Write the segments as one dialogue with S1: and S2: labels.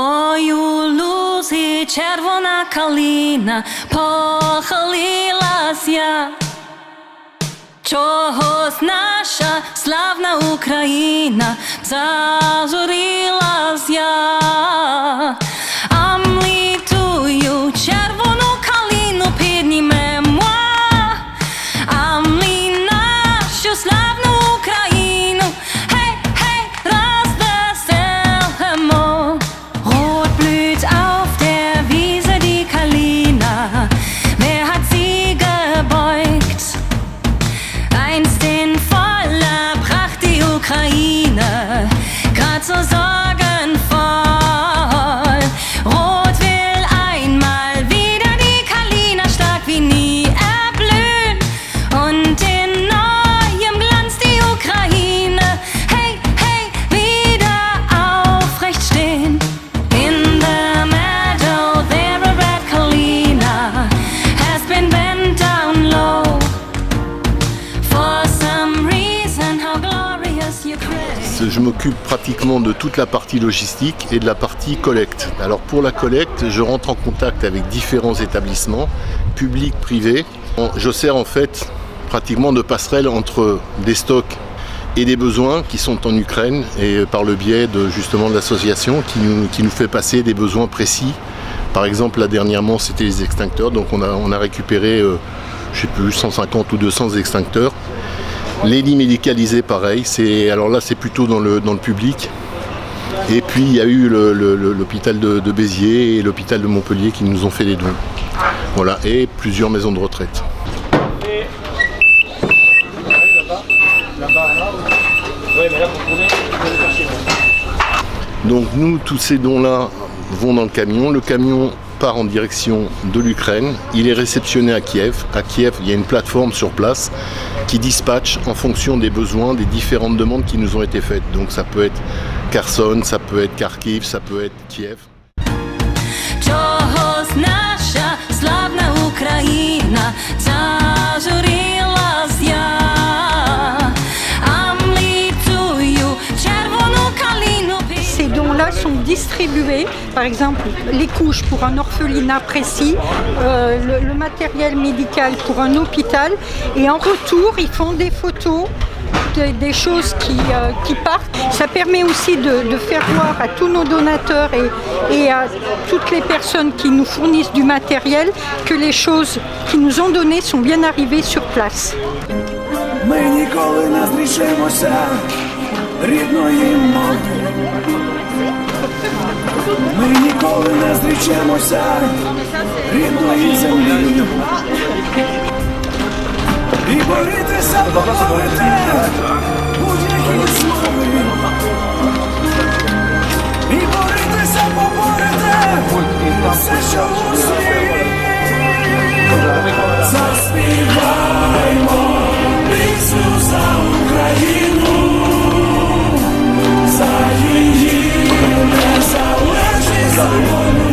S1: Ой, у лузі червона калина, похилилась я. Чогось наша славна Україна зажурилась я. А ми тую червону калину піднімемо, а ми нашу славну Україну, гей, гей, розвеселимо. Rot blüht auf der Wiese die Kalina, wer hat sie gebeugt? Einst in voller Pracht die Ukraine, grad so sorgenvoll. Rot will einmal wieder die Kalina stark wie nie erblühen und in neuem Glanz die Ukraine, hey, hey, wieder aufrecht stehen. In the meadow there a red Kalina has been bent down low. For some reason how glorious Ukraine.
S2: Je m'occupe pratiquement de toute la partie logistique et de la partie collecte. Alors pour la collecte, je rentre en contact avec différents établissements, publics, privés. Je sers en fait pratiquement de passerelle entre des stocks et des besoins qui sont en Ukraine, et par le biais de justement de l'association qui nous fait passer des besoins précis. Par exemple, là dernièrement c'était les extincteurs, donc on a récupéré je sais plus 150 ou 200 extincteurs. Les lits médicalisés pareil, alors là c'est plutôt dans le public. Et puis il y a eu l'hôpital de Béziers et l'hôpital de Montpellier qui nous ont fait des dons. Voilà, et plusieurs maisons de retraite. Donc nous, tous ces dons-là vont dans le camion. Le camion part en direction de l'Ukraine. Il est réceptionné à Kiev. À Kiev, il y a une plateforme sur place qui dispatche en fonction des besoins, des différentes demandes qui nous ont été faites. Donc ça peut être Kherson, ça peut être Kharkiv, ça peut être Kiev.
S1: Чогось наша славна Україна зажурилась я. А ми тую червону калину.
S3: Ces dons-là sont distribués, par exemple les couches pour un orphelinat précis, le matériel médical pour un hôpital, et en retour ils font des photos des choses qui partent. Ça permet aussi de faire voir à tous nos donateurs et à toutes les personnes qui nous fournissent du matériel que les choses qu'ils nous ont données sont bien arrivées sur place.
S4: Ми ніколи не зрішимося рідної мови. Ми ніколи не зрічемося рідної землі. І борітеся, поборете будь-які змови. І борітеся, поборете все, що у світі. Заспіваймо пісню за Україну, за її незалежність, за волю.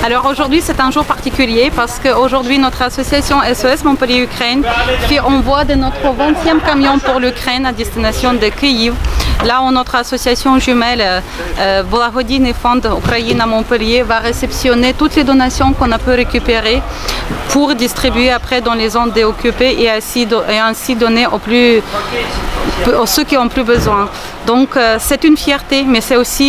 S5: Alors aujourd'hui c'est un jour particulier parce qu'aujourd'hui notre association SOS Montpellier Ukraine fait envoi de notre 20e camion pour l'Ukraine à destination de Kyiv. Là où notre association jumelle Благодійний фонд Ukraine à Montpellier va réceptionner toutes les donations qu'on a pu récupérer pour distribuer après dans les zones déoccupées et ainsi donner aux ceux qui ont plus besoin. Donc c'est une fierté, mais c'est aussi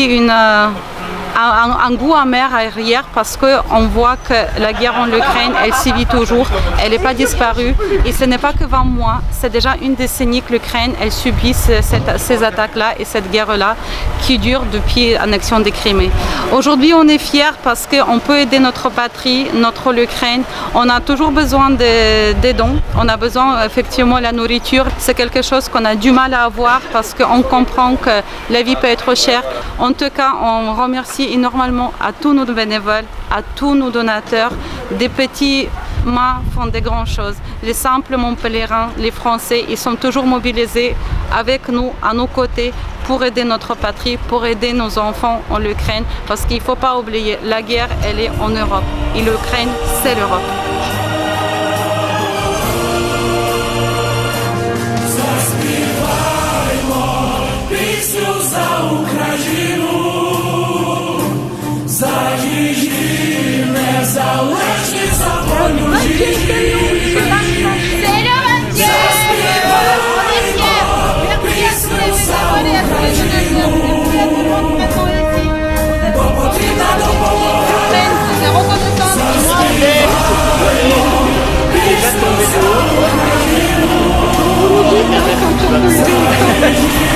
S5: un goût amer arrière parce qu'on voit que la guerre en Ukraine, elle sévit toujours, elle n'est pas disparue et ce n'est pas que 20 mois, c'est déjà une décennie que l'Ukraine, elle subit ces attaques-là et cette guerre-là qui dure depuis l'annexion des Crimée. Aujourd'hui, on est fiers parce qu'on peut aider notre patrie, l'Ukraine. On a toujours besoin des dons, on a besoin effectivement de la nourriture. C'est quelque chose qu'on a du mal à avoir parce qu'on comprend que la vie peut être chère. En tout cas, on remercie énormément à tous nos bénévoles, à tous nos donateurs. Des petits mains font des grandes choses. Les simples Montpelliérains, les Français, ils sont toujours mobilisés avec nous, à nos côtés, pour aider notre patrie, pour aider nos enfants en Ukraine. Parce qu'il ne faut pas oublier, la guerre, elle est en Europe. Et l'Ukraine, c'est l'Europe.
S4: Заспіваймо пісню за Україну.
S3: Merci.